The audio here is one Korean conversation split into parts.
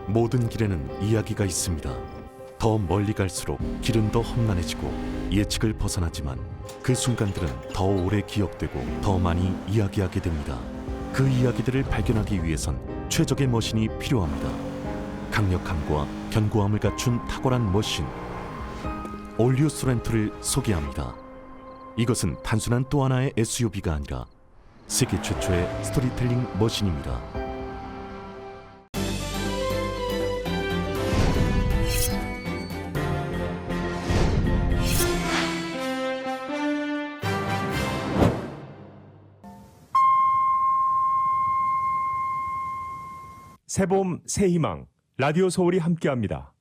모든 길에는 이야기가 있습니다. 더 멀리 갈수록 길은 더 험난해지고 예측을 벗어나지만 그 순간들은 더 오래 기억되고 더 많이 이야기하게 됩니다. 그 이야기들을 발견하기 위해선 최적의 머신이 필요합니다. 강력함과 견고함을 갖춘 탁월한 머신, 올류 소렌토를 소개합니다. 이것은 단순한 또 하나의 SUV가 아니라 세계 최초의 스토리텔링 머신입니다. 새봄 새희망 라디오 서울이 함께합니다.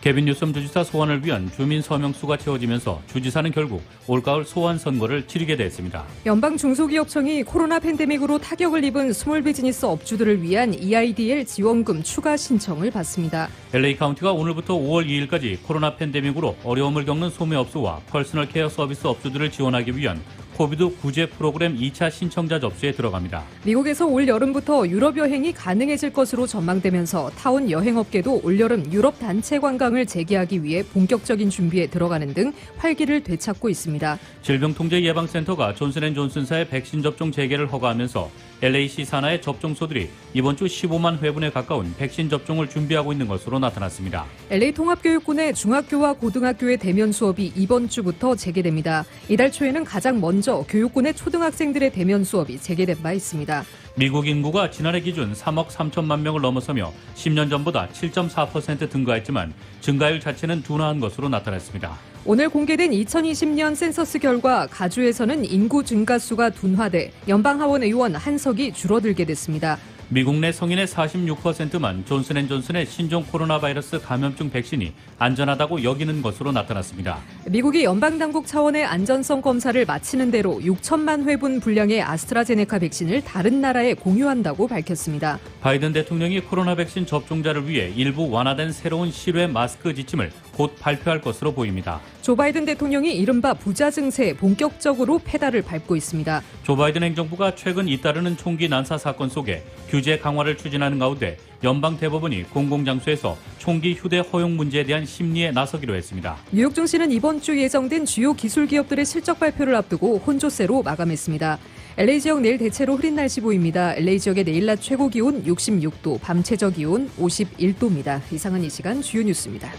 개빈 뉴섬 주지사 소환을 위한 주민 서명수가 채워지면서 주지사는 결국 올가을 소환 선거를 치르게 됐습니다. 연방 중소기업청이 코로나 팬데믹으로 타격을 입은 스몰 비즈니스 업주들을 위한 EIDL 지원금 추가 신청을 받습니다. LA 카운티가 오늘부터 5월 2일까지 코로나 팬데믹으로 어려움을 겪는 소매업소와 퍼스널 케어 서비스 업주들을 지원하기 위한 코비드 구제 프로그램 2차 신청자 접수에 들어갑니다. 미국에서 올 여름부터 유럽 여행이 가능해질 것으로 전망되면서 타운 여행업계도 올여름 유럽 단체 관광을 재개하기 위해 본격적인 준비에 들어가는 등 활기를 되찾고 있습니다. 질병통제예방센터가 존슨앤존슨사의 백신 접종 재개를 허가하면서 LA시 산하의 접종소들이 이번 주 15만 회분에 가까운 백신 접종을 준비하고 있는 것으로 나타났습니다. LA 통합교육군의 중학교와 고등학교의 대면 수업이 이번 주부터 재개됩니다. 이달 초에는 가장 먼저 교육군의 초등학생들의 대면 수업이 재개된 바 있습니다. 미국 인구가 지난해 기준 3억 3천만 명을 넘어서며 10년 전보다 7.4% 증가했지만 증가율 자체는 둔화한 것으로 나타났습니다. 오늘 공개된 2020년 센서스 결과 가주에서는 인구 증가수가 둔화돼 연방하원 의원 한 석이 줄어들게 됐습니다. 미국 내 성인의 46%만 존슨앤존슨의 신종 코로나 바이러스 감염증 백신이 안전하다고 여기는 것으로 나타났습니다. 미국이 연방당국 차원의 안전성 검사를 마치는 대로 6천만 회분 분량의 아스트라제네카 백신을 다른 나라에 공유한다고 밝혔습니다. 바이든 대통령이 코로나 백신 접종자를 위해 일부 완화된 새로운 실외 마스크 지침을 곧 발표할 것으로 보입니다. 조 바이든 대통령이 이른바 부자 증세에 본격적으로 페달을 밟고 있습니다. 조 바이든 행정부가 최근 잇따르는 총기 난사 사건 속에 규제 강화를 추진하는 가운데 연방 대법원이 공공장소에서 총기 휴대 허용 문제에 대한 심리에 나서기로 했습니다. 뉴욕 증시는 이번 주 예정된 주요 기술 기업들의 실적 발표를 앞두고 혼조세로 마감했습니다. LA 지역 내일 대체로 흐린 날씨 보입니다. LA 지역의 내일 낮 최고 기온 66도, 밤 최저 기온 51도입니다. 이상은 이 시간 주요 뉴스입니다.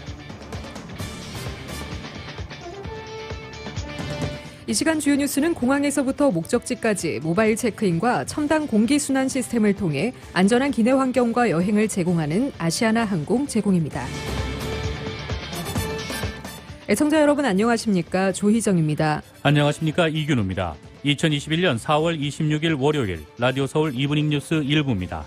이 시간 주요 뉴스는 공항에서부터 목적지까지 모바일 체크인과 첨단 공기순환 시스템을 통해 안전한 기내 환경과 여행을 제공하는 아시아나 항공 제공입니다. 애청자 여러분 안녕하십니까? 조희정입니다. 안녕하십니까? 이균우입니다. 2021년 4월 26일 월요일 라디오 서울 이브닝 뉴스 1부입니다.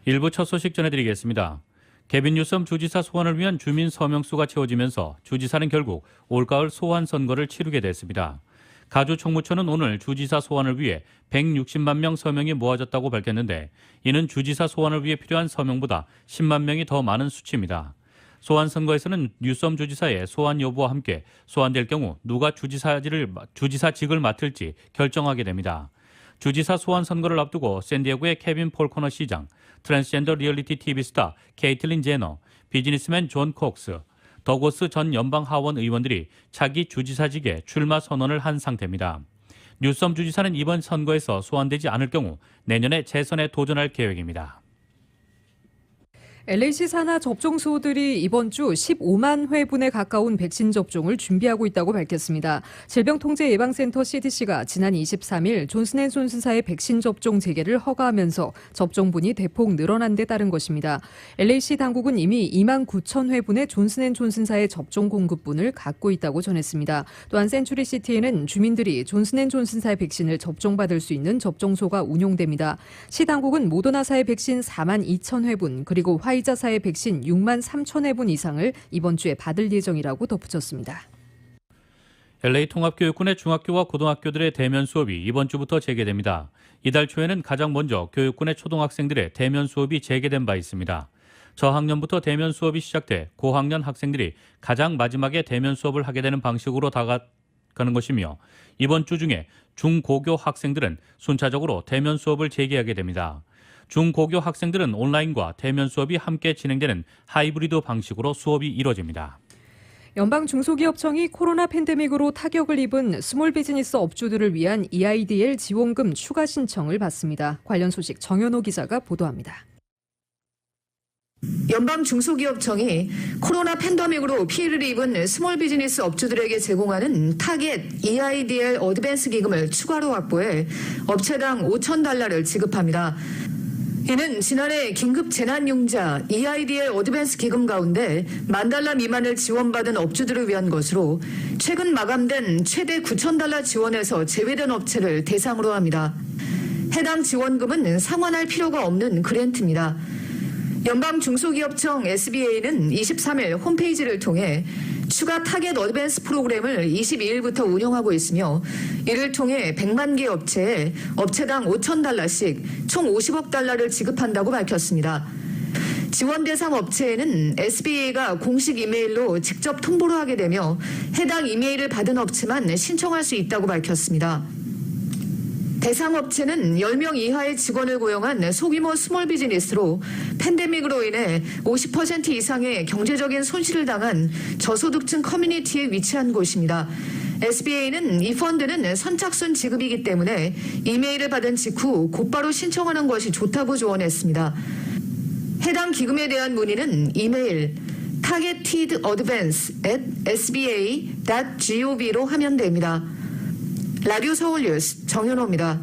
일부 첫 소식 전해드리겠습니다. 개빈 뉴섬 주지사 소환을 위한 주민 서명수가 채워지면서 주지사는 결국 올가을 소환 선거를 치르게 됐습니다. 가주 총무처는 오늘 주지사 소환을 위해 160만 명 서명이 모아졌다고 밝혔는데 이는 주지사 소환을 위해 필요한 서명보다 10만 명이 더 많은 수치입니다. 소환 선거에서는 뉴섬 주지사의 소환 여부와 함께 소환될 경우 누가 주지사직을 맡을지 결정하게 됩니다. 주지사 소환 선거를 앞두고 샌디에고의 케빈 폴코너 시장, 트랜스젠더 리얼리티 TV 스타 케이틀린 제너, 비즈니스맨 존 콕스, 더고스 전 연방 하원 의원들이 차기 주지사직에 출마 선언을 한 상태입니다. 뉴섬 주지사는 이번 선거에서 소환되지 않을 경우 내년에 재선에 도전할 계획입니다. LA시 산하 접종소들이 이번 주 15만 회분에 가까운 백신 접종을 준비하고 있다고 밝혔습니다. 질병통제예방센터 CDC가 지난 23일 존슨앤존슨사의 백신 접종 재개를 허가하면서 접종분이 대폭 늘어난 데 따른 것입니다. LA시 당국은 이미 2만 9천 회분의 존슨앤존슨사의 접종 공급분을 갖고 있다고 전했습니다. 또한 센츄리시티에는 주민들이 존슨앤존슨사의 백신을 접종받을 수 있는 접종소가 운용됩니다. 시 당국은 모더나사의 백신 4만 2천 회분 그리고 화이자사의 백신 6만 3천 회분 이상을 이번 주에 받을 예정이라고 덧붙였습니다. LA 통합교육군의 중학교와 고등학교들의 대면 수업이 이번 주부터 재개됩니다. 이달 초에는 가장 먼저 교육군의 초등학생들의 대면 수업이 재개된 바 있습니다. 저학년부터 대면 수업이 시작돼 고학년 학생들이 가장 마지막에 대면 수업을 하게 되는 방식으로 다가가는 것이며 이번 주 중에 중고교 학생들은 순차적으로 대면 수업을 재개하게 됩니다. 중고교 학생들은 온라인과 대면 수업이 함께 진행되는 하이브리드 방식으로 수업이 이뤄집니다. 연방중소기업청이 코로나 팬데믹으로 타격을 입은 스몰 비즈니스 업주들을 위한 EIDL 지원금 추가 신청을 받습니다. 관련 소식 정현호 기자가 보도합니다. 연방중소기업청이 코로나 팬데믹으로 피해를 입은 스몰 비즈니스 업주들에게 제공하는 타겟 EIDL 어드밴스 기금을 추가로 확보해 업체당 $5,000를 지급합니다. 이는 지난해 긴급 재난융자 EIDL 어드밴스 기금 가운데 $10,000 미만을 지원받은 업주들을 위한 것으로 최근 마감된 최대 $9,000 지원에서 제외된 업체를 대상으로 합니다. 해당 지원금은 상환할 필요가 없는 그랜트입니다. 연방중소기업청 SBA는 23일 홈페이지를 통해 추가 타겟 어드밴스 프로그램을 22일부터 운영하고 있으며 이를 통해 100만 개 업체에 업체당 $5,000씩 총 $50억 달러를 지급한다고 밝혔습니다. 지원 대상 업체에는 SBA가 공식 이메일로 직접 통보를 하게 되며 해당 이메일을 받은 업체만 신청할 수 있다고 밝혔습니다. 대상 업체는 10명 이하의 직원을 고용한 소규모 스몰 비즈니스로 팬데믹으로 인해 50% 이상의 경제적인 손실을 당한 저소득층 커뮤니티에 위치한 곳입니다. SBA는 이 펀드는 선착순 지급이기 때문에 이메일을 받은 직후 곧바로 신청하는 것이 좋다고 조언했습니다. 해당 기금에 대한 문의는 이메일 targetedadvance@sba.gov로 하면 됩니다. 라디오 서울 뉴스 정현호입니다.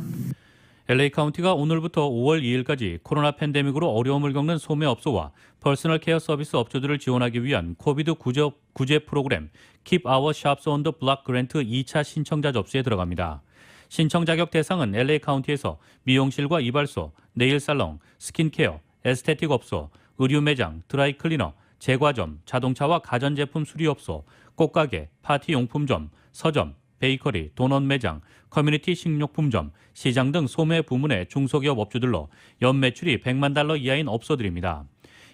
LA 카운티가 오늘부터 5월 2일까지 코로나 팬데믹으로 어려움을 겪는 소매업소와 퍼스널 케어 서비스 업주들을 지원하기 위한 코비드 구제 프로그램 Keep Our Shops on the Block 그랜트 2차 신청자 접수에 들어갑니다. 신청 자격 대상은 LA 카운티에서 미용실과 이발소, 네일 살롱, 스킨케어, 에스테틱 업소, 의류 매장, 드라이 클리너, 제과점, 자동차와 가전제품 수리업소, 꽃가게, 파티 용품점, 서점, 베이커리, 도넛 매장, 커뮤니티 식료품점, 시장 등 소매 부문의 중소기업 업주들로 연 매출이 $1,000,000 이하인 업소들입니다.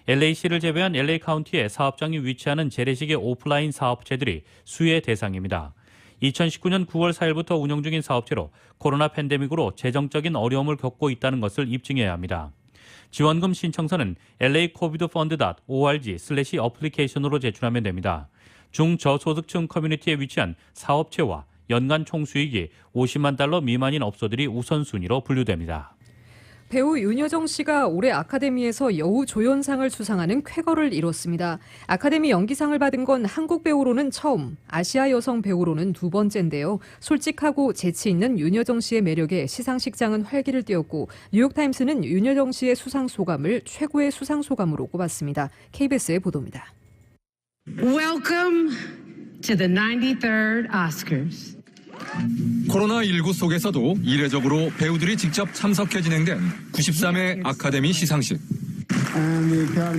LA시를 제외한 LA 카운티의 사업장이 위치하는 재래식의 오프라인 사업체들이 수혜 대상입니다. 2019년 9월 4일부터 운영 중인 사업체로 코로나 팬데믹으로 재정적인 어려움을 겪고 있다는 것을 입증해야 합니다. 지원금 신청서는 lacovidfund.org/application으로 제출하면 됩니다. 중저소득층 커뮤니티에 위치한 사업체와 연간 총수익이 $500,000 미만인 업소들이 우선순위로 분류됩니다. 배우 윤여정 씨가 올해 아카데미에서 여우 조연상을 수상하는 쾌거를 이뤘습니다. 아카데미 연기상을 받은 건 한국 배우로는 처음, 아시아 여성 배우로는 두 번째인데요. 솔직하고 재치 있는 윤여정 씨의 매력에 시상식장은 활기를 띄웠고 뉴욕타임스는 윤여정 씨의 수상 소감을 최고의 수상 소감으로 꼽았습니다. KBS의 보도입니다. Welcome to the 93rd Oscars. 코로나19 속에서도 이례적으로 배우들이 직접 참석해 진행된 93회 아카데미 시상식.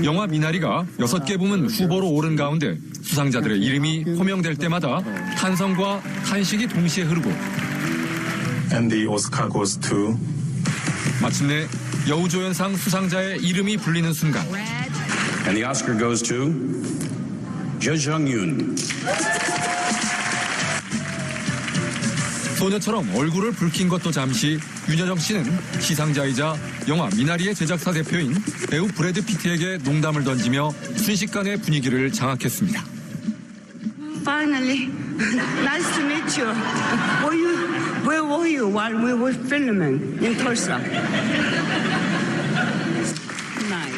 영화 미나리가 6개 부문 후보로 오른 가운데 수상자들의 이름이 호명될 때마다 탄성과 탄식이 동시에 흐르고 And the Oscar goes to 마침내 여우조연상 수상자의 이름이 불리는 순간 And the Oscar goes to Jo Jung-yoon. 소녀처럼 얼굴을 붉힌 것도 잠시 윤여정 씨는 시상자이자 영화 미나리의 제작사 대표인 배우 브래드 피트에게 농담을 던지며 순식간에 분위기를 장악했습니다. Finally, nice to meet you. Where were you while we were filming in Tulsa? Nice.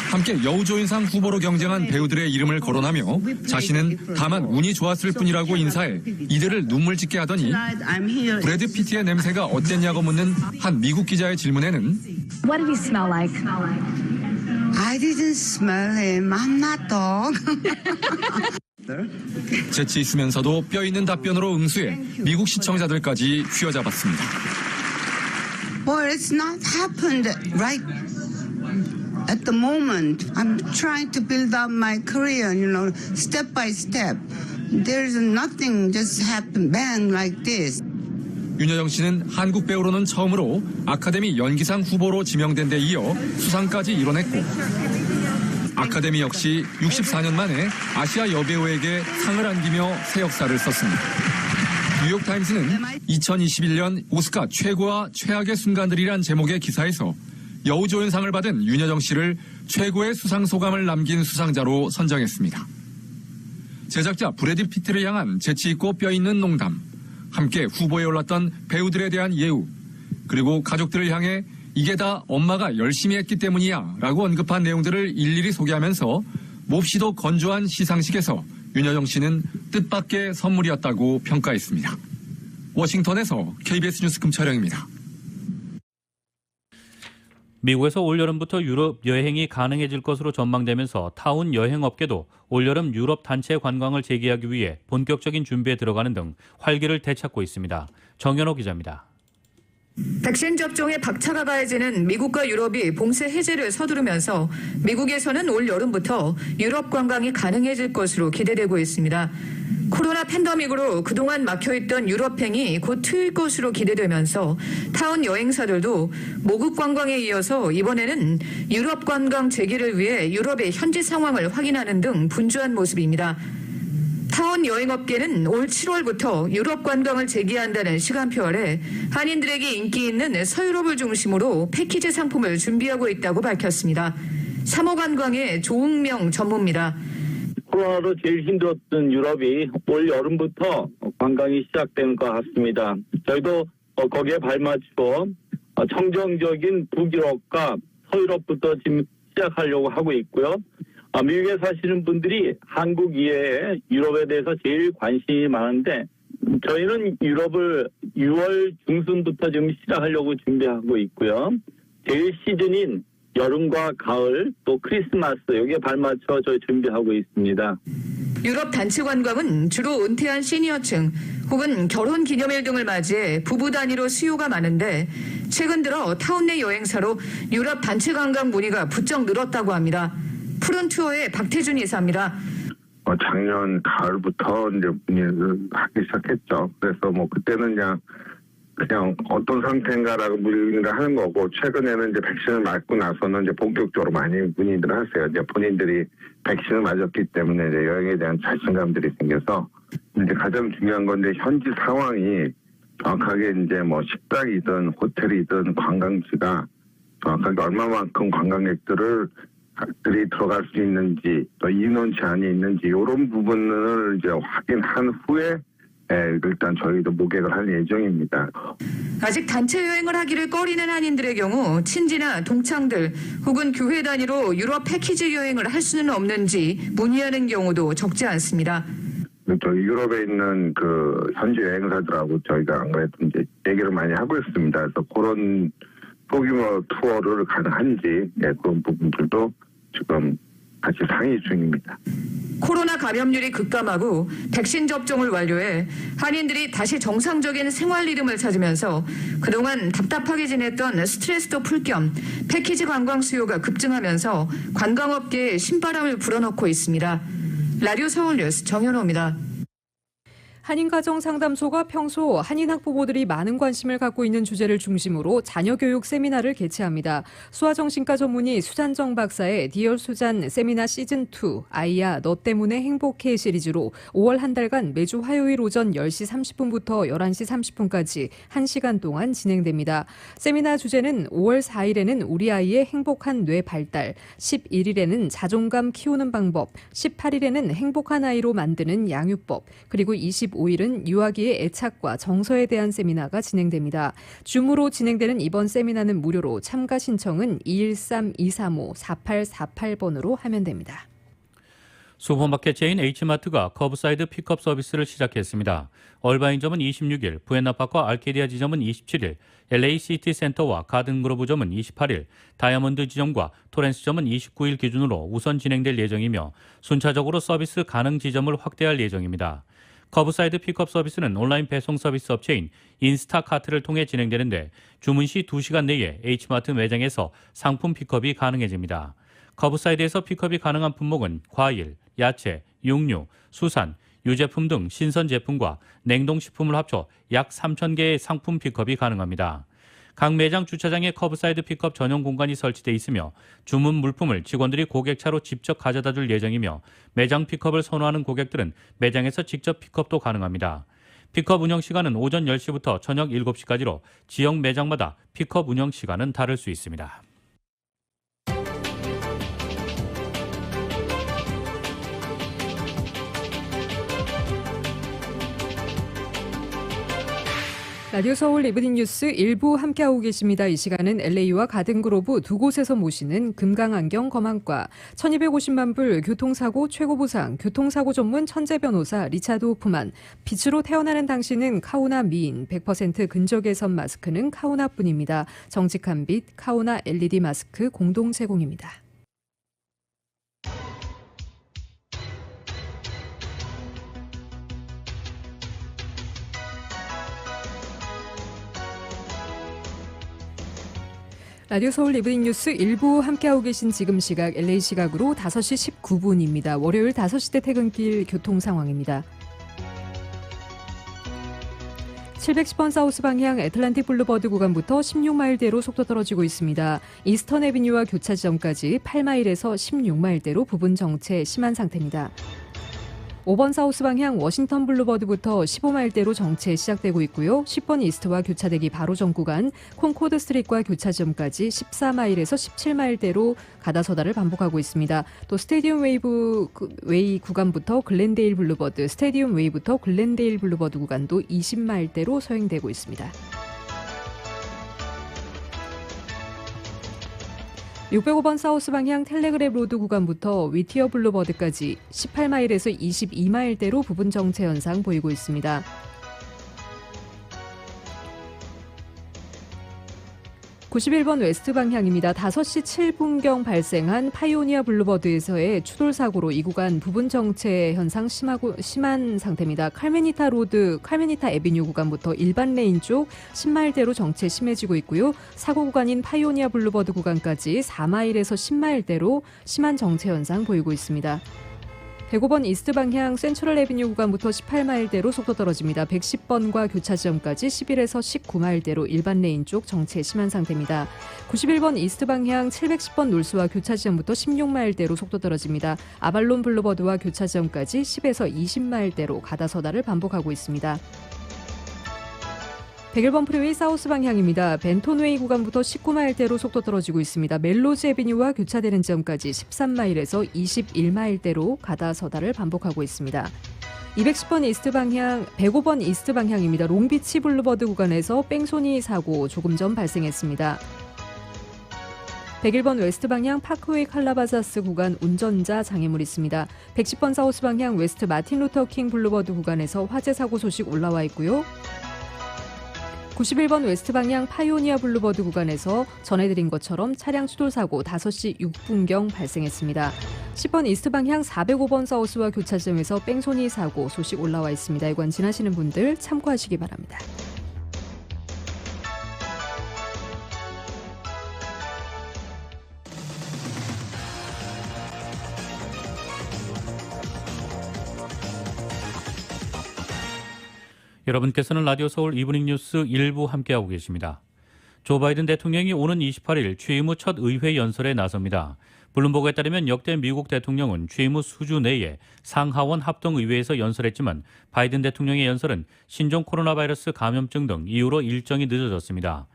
함께 여우조연상 후보로 경쟁한 배우들의 이름을 거론하며 자신은 다만 운이 좋았을 뿐이라고 인사해 이들을 눈물 짓게 하더니 브래드 피트의 냄새가 어땠냐고 묻는 한 미국 기자의 질문에는 What did he smell like? I didn't smell him. I'm not dog. 재치 있으면서도 뼈 있는 답변으로 응수해 미국 시청자들까지 휘어잡았습니다. Well, it's not happened right at the moment. I'm trying to build up my career, step by step. There's nothing just happened bang like this. 윤여정 씨는 한국 배우로는 처음으로 아카데미 연기상 후보로 지명된 데 이어 수상까지 이뤄냈고 아카데미 역시 64년 만에 아시아 여배우에게 상을 안기며 새 역사를 썼습니다. 뉴욕타임스는 2021년 오스카 최고와 최악의 순간들이란 제목의 기사에서 여우조연상을 받은 윤여정 씨를 최고의 수상 소감을 남긴 수상자로 선정했습니다. 제작자 브래드 피트를 향한 재치있고 뼈있는 농담, 함께 후보에 올랐던 배우들에 대한 예우, 그리고 가족들을 향해 이게 다 엄마가 열심히 했기 때문이야 라고 언급한 내용들을 일일이 소개하면서 몹시도 건조한 시상식에서 윤여정 씨는 뜻밖의 선물이었다고 평가했습니다. 워싱턴에서 KBS 뉴스 금철영입니다. 미국에서 올여름부터 유럽 여행이 가능해질 것으로 전망되면서 타운 여행업계도 올여름 유럽 단체 관광을 재개하기 위해 본격적인 준비에 들어가는 등 활기를 되찾고 있습니다. 정연호 기자입니다. 백신 접종에 박차가 가해지는 미국과 유럽이 봉쇄 해제를 서두르면서 미국에서는 올 여름부터 유럽 관광이 가능해질 것으로 기대되고 있습니다. 코로나 팬데믹으로 그동안 막혀있던 유럽행이 곧 트일 것으로 기대되면서 타운 여행사들도 모국 관광에 이어서 이번에는 유럽 관광 재개를 위해 유럽의 현지 상황을 확인하는 등 분주한 모습입니다. 타운 여행업계는 올 7월부터 유럽 관광을 재개한다는 시간표 아래 한인들에게 인기 있는 서유럽을 중심으로 패키지 상품을 준비하고 있다고 밝혔습니다. 3호 관광의 조응명 전무입니다. 코로나로 제일 힘들었던 유럽이 올 여름부터 관광이 시작되는 것 같습니다. 저희도 거기에 발맞추어 청정적인 북유럽과 서유럽부터 지금 시작하려고 하고 있고요. 미국에 사시는 분들이 한국 이외에 유럽에 대해서 제일 관심이 많은데 저희는 유럽을 6월 중순부터 지금 시작하려고 준비하고 있고요. 제일 시즌인 여름과 가을 또 크리스마스 여기에 발맞춰 저희 준비하고 있습니다. 유럽 단체 관광은 주로 은퇴한 시니어층 혹은 결혼 기념일 등을 맞이해 부부 단위로 수요가 많은데 최근 들어 타운 내 여행사로 유럽 단체 관광 문의가 부쩍 늘었다고 합니다. 푸른 투어의 박태준 이사입니다. 작년 가을부터 이제 문의를 하기 시작했죠. 그래서 그때는 그냥 어떤 상태인가라고 문의를 하는 거고 최근에는 이제 백신을 맞고 나서는 이제 본격적으로 많이 문의를 하세요. 이제 본인들이 백신을 맞았기 때문에 이제 여행에 대한 자신감들이 생겨서 이제 가장 중요한 건 이제 현지 상황이 정확하게 이제 식당이든 호텔이든 관광지가 정확하게 얼마만큼 관광객들이 들어갈 수 있는지 또 인원 제한이 있는지 이런 부분을 이제 확인한 후에 일단 저희도 모객을 할 예정입니다. 아직 단체 여행을 하기를 꺼리는 한인들의 경우 친지나 동창들 혹은 교회 단위로 유럽 패키지 여행을 할 수는 없는지 문의하는 경우도 적지 않습니다. 저희 유럽에 있는 그 현지 여행사들하고 저희가 안 그래도 이제 얘기를 많이 하고 있습니다. 그래서 그런 소규모 투어를 가능한지 그런 부분들도 지금 같이 상의 중입니다. 코로나 감염률이 급감하고 백신 접종을 완료해 한인들이 다시 정상적인 생활 리듬을 찾으면서 그동안 답답하게 지냈던 스트레스도 풀 겸 패키지 관광 수요가 급증하면서 관광업계에 신바람을 불어넣고 있습니다. 라디오 서울뉴스 정현호입니다. 한인가정상담소가 평소 한인 학부모들이 많은 관심을 갖고 있는 주제를 중심으로 자녀교육 세미나를 개최합니다. 수아정신과 전문의 수잔정 박사의 디얼 수잔 세미나 시즌2 아이야 너 때문에 행복해 시리즈로 5월 한 달간 매주 화요일 오전 10시 30분부터 11시 30분까지 1시간 동안 진행됩니다. 세미나 주제는 5월 4일에는 우리 아이의 행복한 뇌 발달, 11일에는 자존감 키우는 방법, 18일에는 행복한 아이로 만드는 양육법, 그리고 25일은 유아기의 애착과 정서에 대한 세미나가 진행됩니다. 줌으로 진행되는 이번 세미나는 무료로 참가 신청은 213-235-4848번으로 하면 됩니다. 슈퍼마켓 체인 H마트가 커브사이드 픽업 서비스를 시작했습니다. 얼바인점은 26일, 부엔나파커 알케디아 지점은 27일, LA 시티센터와 가든그로브점은 28일, 다이아몬드 지점과 토렌스점은 29일 기준으로 우선 진행될 예정이며 순차적으로 서비스 가능 지점을 확대할 예정입니다. 커브사이드 픽업 서비스는 온라인 배송 서비스 업체인 인스타카트를 통해 진행되는데 주문 시 2시간 내에 H마트 매장에서 상품 픽업이 가능해집니다. 커브사이드에서 픽업이 가능한 품목은 과일, 야채, 육류, 수산, 유제품 등 신선 제품과 냉동식품을 합쳐 약 3,000개의 상품 픽업이 가능합니다. 각 매장 주차장에 커브사이드 픽업 전용 공간이 설치돼 있으며 주문 물품을 직원들이 고객차로 직접 가져다 줄 예정이며 매장 픽업을 선호하는 고객들은 매장에서 직접 픽업도 가능합니다. 픽업 운영 시간은 오전 10시부터 저녁 7시까지로 지역 매장마다 픽업 운영 시간은 다를 수 있습니다. 라디오 서울 이브닝 뉴스 일부 함께하고 계십니다. 이 시간은 LA와 가든그로브 두 곳에서 모시는 금강안경 검안과 1250만 불 교통사고 최고보상 교통사고 전문 천재 변호사 리차드 호프만 빛으로 태어나는 당신은 카오나 미인 100% 근적외선 마스크는 카오나뿐입니다. 정직한 빛 카오나 LED 마스크 공동 제공입니다. 라디오 서울 이브닝 뉴스 일부 함께하고 계신 지금 시각 LA 시각으로 5시 19분입니다. 월요일 5시대 퇴근길 교통 상황입니다. 710번 사우스 방향 애틀란틱 블루버드 구간부터 16마일대로 속도 떨어지고 있습니다. 이스턴 애비뉴와 교차 지점까지 8마일에서 16마일대로 부분 정체 심한 상태입니다. 5번 사우스 방향 워싱턴 블루버드부터 15마일대로 정체 시작되고 있고요. 10번 이스트와 교차되기 바로 전 구간 콘코드 스트릿과 교차 지점까지 14마일에서 17마일대로 가다서다를 반복하고 있습니다. 또 스테디움 웨이 구간부터 글렌데일 블루버드, 스테디움 웨이부터 글렌데일 블루버드 구간도 20마일대로 서행되고 있습니다. 605번 사우스 방향 텔레그랩 로드 구간부터 위티어 블루버드까지 18마일에서 22마일대로 부분 정체 현상 보이고 있습니다. 91번 웨스트 방향입니다. 5시 7분경 발생한 파이오니아 블루버드에서의 추돌 사고로 이 구간 부분 정체 현상 심한 상태입니다. 칼메니타 애비뉴 구간부터 일반 레인 쪽 10마일대로 정체 심해지고 있고요. 사고 구간인 파이오니아 블루버드 구간까지 4마일에서 10마일대로 심한 정체 현상 보이고 있습니다. 105번 이스트 방향 센트럴 애비뉴 구간부터 18마일대로 속도 떨어집니다. 110번과 교차 지점까지 11에서 19마일대로 일반 레인 쪽 정체 심한 상태입니다. 91번 이스트 방향 710번 놀스와 교차 지점부터 16마일대로 속도 떨어집니다. 아발론 블루버드와 교차 지점까지 10에서 20마일대로 가다서다를 반복하고 있습니다. 101번 프리웨이 사우스 방향입니다. 벤톤웨이 구간부터 19마일대로 속도 떨어지고 있습니다. 멜로즈 애비뉴와 교차되는 지점까지 13마일에서 21마일대로 가다서다를 반복하고 있습니다. 210번 이스트 방향, 105번 이스트 방향입니다. 롱비치 블루버드 구간에서 뺑소니 사고 조금 전 발생했습니다. 101번 웨스트 방향 파크웨이 칼라바자스 구간 운전자 장애물 있습니다. 110번 사우스 방향 웨스트 마틴 루터 킹 블루버드 구간에서 화재 사고 소식 올라와 있고요. 91번 웨스트 방향 파이오니아 블루버드 구간에서 전해드린 것처럼 차량 추돌 사고 5시 6분경 발생했습니다. 10번 이스트 방향 405번 사우스와 교차 지점에서 뺑소니 사고 소식 올라와 있습니다. 이건 지나시는 분들 참고하시기 바랍니다. 여러분께서는 라디오 서울 이브닝 뉴스 일부 함께하고 계십니다. 조 바이든 대통령이 오는 28일 취임 후 첫 의회 연설에 나섭니다. 블룸버그에 따르면 역대 미국 대통령은 취임 후 수주 내에 상하원 합동의회에서 연설했지만 바이든 대통령의 연설은 신종 코로나 바이러스 감염증 등 이유로 일정이 늦어졌습니다.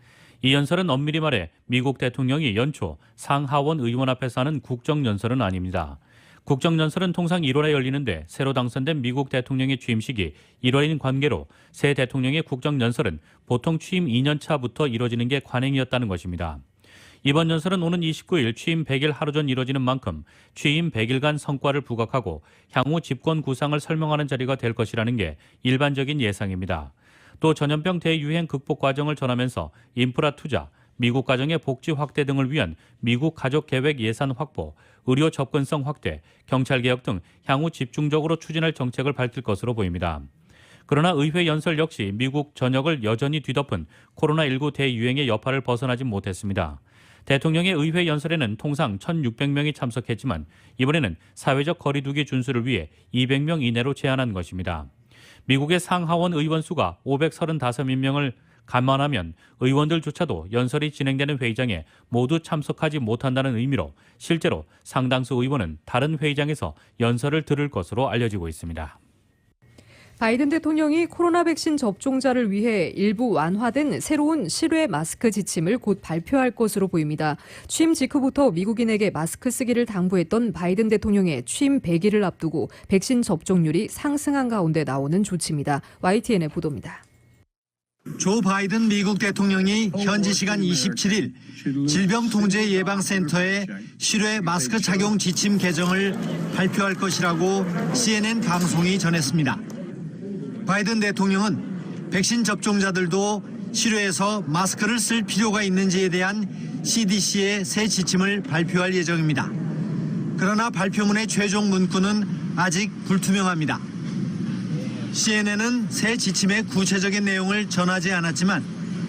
이 연설은 엄밀히 말해 미국 대통령이 연초 상하원 의원 앞에서 하는 국정연설은 아닙니다. 국정연설은 통상 1월에 열리는데 새로 당선된 미국 대통령의 취임식이 1월인 관계로 새 대통령의 국정연설은 보통 취임 2년 차부터 이뤄지는 게 관행이었다는 것입니다. 이번 연설은 오는 29일 취임 100일 하루 전 이뤄지는 만큼 취임 100일간 성과를 부각하고 향후 집권 구상을 설명하는 자리가 될 것이라는 게 일반적인 예상입니다. 또 전염병 대유행 극복 과정을 전하면서 인프라 투자, 미국 가정의 복지 확대 등을 위한 미국 가족 계획 예산 확보, 의료 접근성 확대, 경찰 개혁 등 향후 집중적으로 추진할 정책을 밝힐 것으로 보입니다. 그러나 의회 연설 역시 미국 전역을 여전히 뒤덮은 코로나19 대유행의 여파를 벗어나지 못했습니다. 대통령의 의회 연설에는 통상 1,600명이 참석했지만 이번에는 사회적 거리두기 준수를 위해 200명 이내로 제한한 것입니다. 미국의 상하원 의원 수가 535명을 감안하면 의원들조차도 연설이 진행되는 회의장에 모두 참석하지 못한다는 의미로 실제로 상당수 의원은 다른 회의장에서 연설을 들을 것으로 알려지고 있습니다. 바이든 대통령이 코로나 백신 접종자를 위해 일부 완화된 새로운 실외 마스크 지침을 곧 발표할 것으로 보입니다. 취임 직후부터 미국인에게 마스크 쓰기를 당부했던 바이든 대통령의 취임 100일을 앞두고 백신 접종률이 상승한 가운데 나오는 조치입니다. YTN의 보도입니다. 조 바이든 미국 대통령이 현지 시간 27일 질병통제예방센터의 실외 마스크 착용 지침 개정을 발표할 것이라고 CNN 방송이 전했습니다. 바이든 대통령은 백신 접종자들도 실외에서 마스크를 쓸 필요가 있는지에 대한 CDC의 새 지침을 발표할 예정입니다. 그러나 발표문의 최종 문구는 아직 불투명합니다. CNN은 새 지침의 구체적인 내용을 전하지 않았지만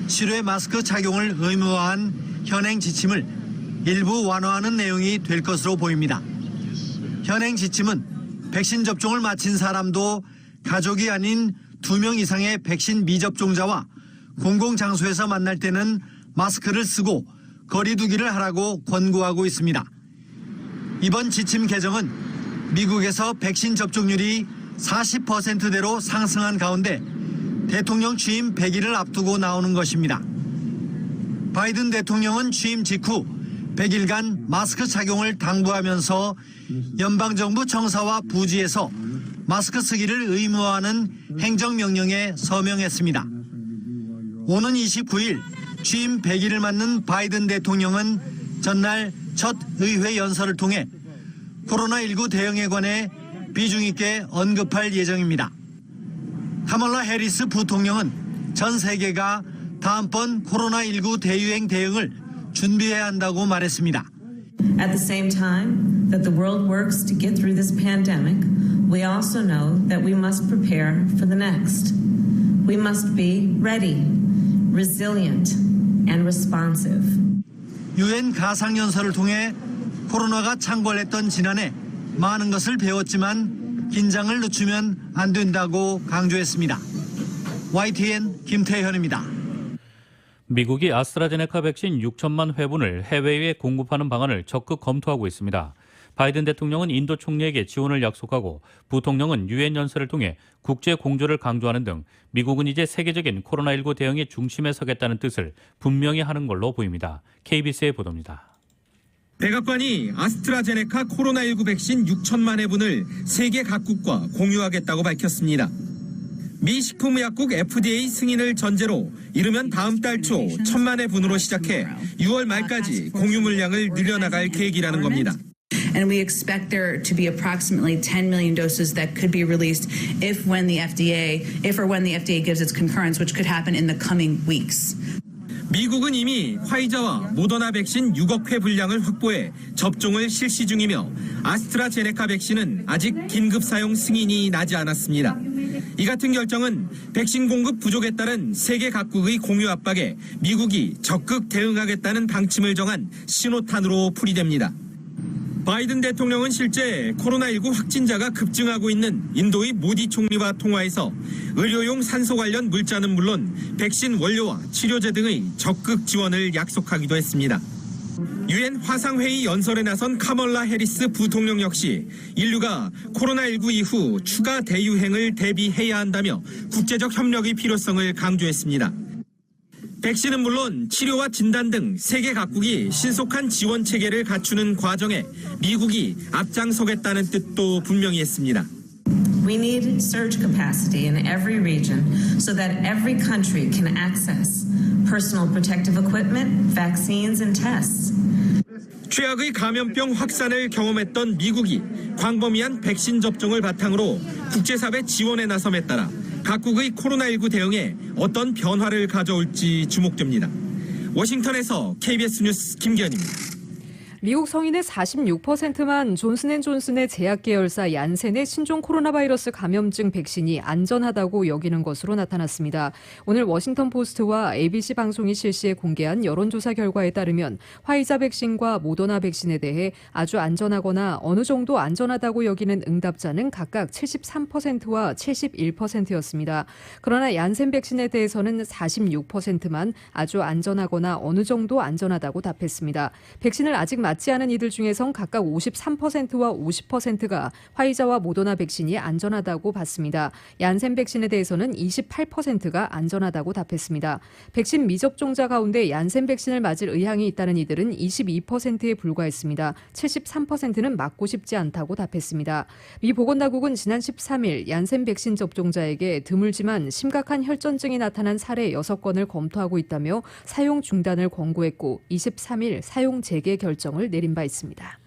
실외 마스크 착용을 의무화한 현행 지침을 일부 완화하는 내용이 될 것으로 보입니다. 현행 지침은 백신 접종을 마친 사람도 가족이 아닌 2명 이상의 백신 미접종자와 공공장소에서 만날 때는 마스크를 쓰고 거리 두기를 하라고 권고하고 있습니다. 이번 지침 개정은 미국에서 백신 접종률이 40%대로 상승한 가운데 대통령 취임 100일을 앞두고 나오는 것입니다. 바이든 대통령은 취임 직후 100일간 마스크 착용을 당부하면서 연방정부 청사와 부지에서 마스크 쓰기를 의무화하는 행정명령에 서명했습니다. 오는 29일 취임 100일을 맞는 바이든 대통령은 전날 첫 의회 연설을 통해 코로나19 대응에 관해 비중 있게 언급할 예정입니다. 카멀라 해리스 부통령은 전 세계가 다음번 코로나19 대유행 대응을 준비해야 한다고 말했습니다. At the same time that the world works to get through this pandemic, we also know that we must prepare for the next. We must be ready, resilient, and responsive. 유엔 가상연설을 통해 코로나가 창궐했던 지난해 많은 것을 배웠지만 긴장을 늦추면 안 된다고 강조했습니다. YTN 김태현입니다. 미국이 아스트라제네카 백신 6천만 회분을 해외에 공급하는 방안을 적극 검토하고 있습니다. 바이든 대통령은 인도 총리에게 지원을 약속하고 부통령은 유엔 연설을 통해 국제 공조를 강조하는 등 미국은 이제 세계적인 코로나19 대응의 중심에 서겠다는 뜻을 분명히 하는 걸로 보입니다. KBS의 보도입니다. 백악관이 아스트라제네카 코로나19 백신 6천만 회분을 세계 각국과 공유하겠다고 밝혔습니다. 미 식품의약국 FDA 승인을 전제로 이르면 다음 달 초 1,000만 회분으로 시작해 6월 말까지 공유 물량을 늘려나갈 계획이라는 겁니다. And we expect there to be approximately 10 million doses that could be released if or when the FDA gives its concurrence, which could happen in the coming weeks. 미국은 이미 화이자와 모더나 백신 6억 회 분량을 확보해 접종을 실시 중이며 아스트라제네카 백신은 아직 긴급 사용 승인이 나지 않았습니다. 이 같은 결정은 백신 공급 부족에 따른 세계 각국의 공유 압박에 미국이 적극 대응하겠다는 방침을 정한 신호탄으로 풀이됩니다. 바이든 대통령은 실제 코로나19 확진자가 급증하고 있는 인도의 모디 총리와 통화에서 의료용 산소 관련 물자는 물론 백신 원료와 치료제 등의 적극 지원을 약속하기도 했습니다. 유엔 화상회의 연설에 나선 카멀라 해리스 부통령 역시 인류가 코로나19 이후 추가 대유행을 대비해야 한다며 국제적 협력의 필요성을 강조했습니다. 백신은 물론 치료와 진단 등 세계 각국이 신속한 지원 체계를 갖추는 과정에 미국이 앞장서겠다는 뜻도 분명히 했습니다. We need surge capacity in every region so that every country can access personal protective equipment, vaccines, and tests. 최악의 감염병 확산을 경험했던 미국이 광범위한 백신 접종을 바탕으로 국제사회 지원에 나섬에 따라 각국의 코로나19 대응에 어떤 변화를 가져올지 주목됩니다. 워싱턴에서 KBS 뉴스 김기현입니다. 미국 성인의 46%만 존슨앤존슨의 제약 계열사 얀센의 신종 코로나 바이러스 감염증 백신이 안전하다고 여기는 것으로 나타났습니다. 오늘 워싱턴 포스트와 ABC 방송이 실시해 공개한 여론조사 결과에 따르면 화이자 백신과 모더나 백신에 대해 아주 안전하거나 어느 정도 안전하다고 여기는 응답자는 각각 73%와 71%였습니다. 그러나 얀센 백신에 대해서는 46%만 아주 안전하거나 어느 정도 안전하다고 답했습니다. 백신을 아직 맞지 않은 이들 중에선 각각 53%와 50%가 화이자와 모더나 백신이 안전하다고 봤습니다. 얀센 백신에 대해서는 28%가 안전하다고 답했습니다. 백신 미접종자 가운데 얀센 백신을 맞을 의향이 있다는 이들은 22%에 불과했습니다. 73%는 맞고 싶지 않다고 답했습니다. 미 보건당국은 지난 13일 얀센 백신 접종자에게 드물지만 심각한 혈전증이 나타난 사례 6건을 검토하고 있다며 사용 중단을 권고했고 23일 사용 재개 결정을 내린 바 있습니다.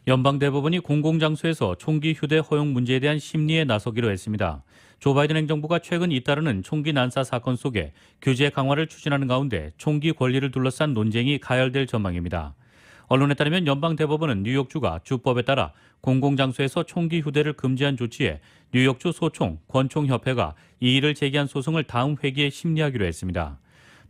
연방대법원이 공공장소에서 총기 휴대 허용 문제에 대한 심리에 나서기로 했습니다. 조 바이든 행정부가 최근 잇따르는 총기 난사 사건 속에 규제 강화를 추진하는 가운데 총기 권리를 둘러싼 논쟁이 가열될 전망입니다. 언론에 따르면 연방대법원은 뉴욕주가 주법에 따라 공공장소에서 총기 휴대를 금지한 조치에 뉴욕주 소총, 권총협회가 이의를 제기한 소송을 다음 회기에 심리하기로 했습니다.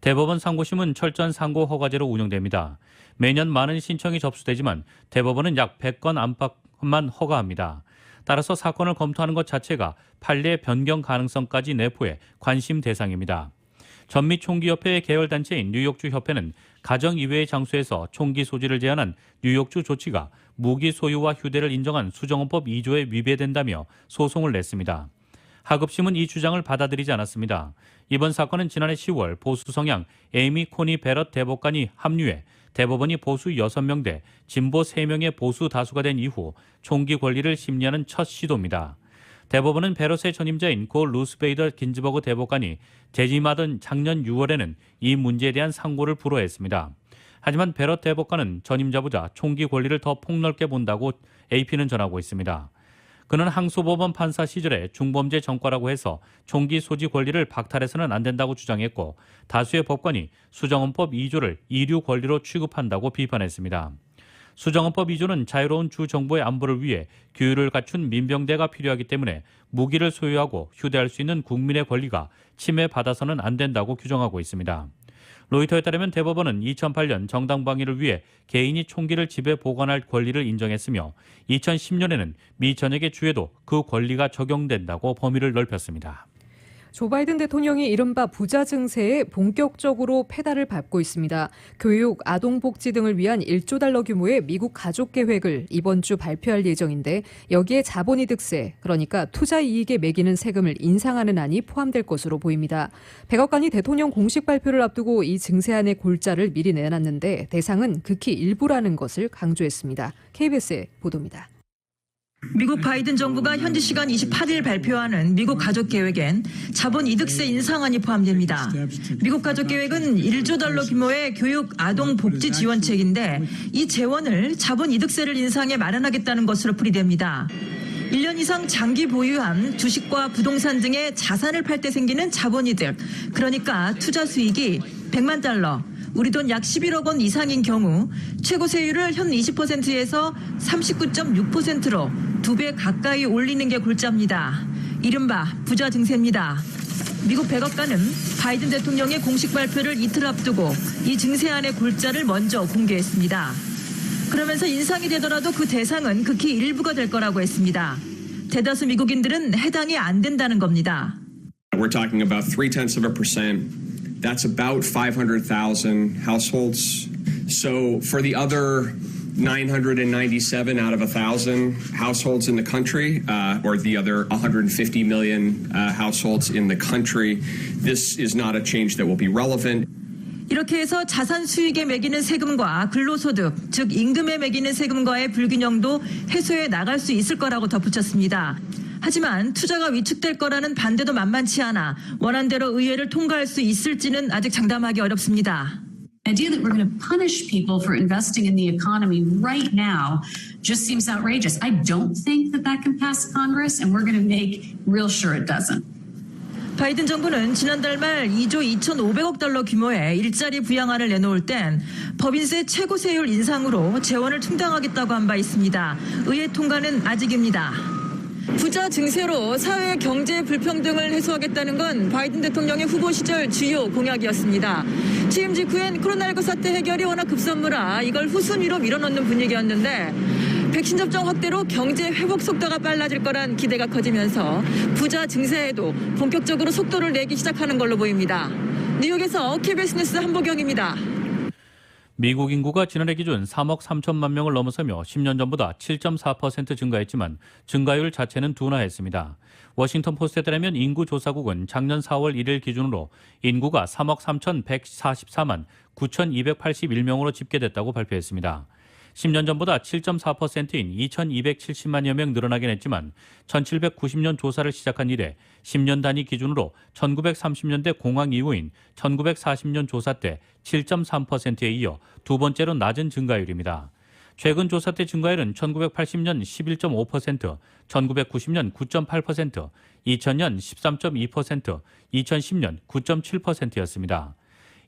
대법원 상고심은 철저한 상고 허가제로 운영됩니다. 매년 많은 신청이 접수되지만 대법원은 약 100건 안팎만 허가합니다. 따라서 사건을 검토하는 것 자체가 판례 변경 가능성까지 내포해 관심 대상입니다. 전미총기협회의 계열단체인 뉴욕주 협회는 가정 이외의 장소에서 총기 소지를 제한한 뉴욕주 조치가 무기 소유와 휴대를 인정한 수정헌법 2조에 위배된다며 소송을 냈습니다. 하급심은 이 주장을 받아들이지 않았습니다. 이번 사건은 지난해 10월 보수 성향 에이미 코니 베럿 대법관이 합류해 대법원이 보수 6명 대 진보 3명의 보수 다수가 된 이후 총기 권리를 심리하는 첫 시도입니다. 대법원은 베럿의 전임자인 고 루스베이더 긴즈버그 대법관이 재임하던 작년 6월에는 이 문제에 대한 상고를 불허했습니다. 하지만 베럿 대법관은 전임자보다 총기 권리를 더 폭넓게 본다고 AP는 전하고 있습니다. 그는 항소법원 판사 시절에 중범죄 전과라고 해서 총기 소지 권리를 박탈해서는 안 된다고 주장했고 다수의 법관이 수정헌법 2조를 이류 권리로 취급한다고 비판했습니다. 수정헌법 2조는 자유로운 주 정부의 안보를 위해 규율을 갖춘 민병대가 필요하기 때문에 무기를 소유하고 휴대할 수 있는 국민의 권리가 침해받아서는 안 된다고 규정하고 있습니다. 로이터에 따르면 대법원은 2008년 정당방위를 위해 개인이 총기를 집에 보관할 권리를 인정했으며 2010년에는 미 전역의 주에도 그 권리가 적용된다고 범위를 넓혔습니다. 조 바이든 대통령이 이른바 부자 증세에 본격적으로 페달을 밟고 있습니다. 교육, 아동복지 등을 위한 1조 달러 규모의 미국 가족계획을 이번 주 발표할 예정인데 여기에 자본이득세, 그러니까 투자 이익에 매기는 세금을 인상하는 안이 포함될 것으로 보입니다. 백악관이 대통령 공식 발표를 앞두고 이 증세안의 골자를 미리 내놨는데 대상은 극히 일부라는 것을 강조했습니다. KBS의 보도입니다. 미국 바이든 정부가 현지 시간 28일 발표하는 미국 가족계획엔 자본이득세 인상안이 포함됩니다. 미국 가족계획은 1조 달러 규모의 교육 아동 복지 지원책인데 이 재원을 자본이득세를 인상해 마련하겠다는 것으로 풀이됩니다. 1년 이상 장기 보유한 주식과 부동산 등의 자산을 팔 때 생기는 자본이득, 그러니까 투자 수익이 100만 달러, 우리 돈 약 11억 원 이상인 경우 최고 세율을 현 20%에서 39.6%로 2배 가까이 올리는 게 골자입니다. 이른바 부자 증세입니다. 미국 백악관은 바이든 대통령의 공식 발표를 이틀 앞두고 이 증세안의 골자를 먼저 공개했습니다. 그러면서 인상이 되더라도 그 대상은 극히 일부가 될 거라고 했습니다. 대다수 미국인들은 해당이 안 된다는 겁니다. We're talking about 0.3%. That's about 500,000 households. So for the other 997 out of 1,000 households in the country, or the other 150 million households in the country, this is not a change that will be relevant. 이렇게 해서 자산 수익에 매기는 세금과 근로소득, 즉 임금에 매기는 세금과의 불균형도 해소해 나갈 수 있을 거라고 덧붙였습니다. 하지만 투자가 위축될 거라는 반대도 만만치 않아 원안대로 의회를 통과할 수 있을지는 아직 장담하기 어렵습니다. The idea that we're going to punish people for investing in the economy right now just seems outrageous. I don't think that that can pass Congress, and we're going to make real sure it doesn't. 바이든 정부는 지난달 말 2조 2,500억 달러 규모의 일자리 부양안을 내놓을 땐 법인세 최고 세율 인상으로 재원을 충당하겠다고 한 바 있습니다. 의회 통과는 아직입니다. 부자 증세로 사회 경제 불평등을 해소하겠다는 건 바이든 대통령의 후보 시절 주요 공약이었습니다. 취임 직후엔 코로나19 사태 해결이 워낙 급선무라 이걸 후순위로 밀어넣는 분위기였는데 백신 접종 확대로 경제 회복 속도가 빨라질 거란 기대가 커지면서 부자 증세에도 본격적으로 속도를 내기 시작하는 걸로 보입니다. 뉴욕에서 KBS 뉴스 한보경입니다. 미국 인구가 지난해 기준 3억 3천만 명을 넘어서며 10년 전보다 7.4% 증가했지만 증가율 자체는 둔화했습니다. 워싱턴 포스트에 따르면 인구조사국은 작년 4월 1일 기준으로 인구가 3억 3,144만 9,281명으로 집계됐다고 발표했습니다. 10년 전보다 7.4%인 2,270만여 명 늘어나긴 했지만 1790년 조사를 시작한 이래 10년 단위 기준으로 1930년대 공황 이후인 1940년 조사 때 7.3%에 이어 두 번째로 낮은 증가율입니다. 최근 조사 때 증가율은 1980년 11.5%, 1990년 9.8%, 2000년 13.2%, 2010년 9.7%였습니다.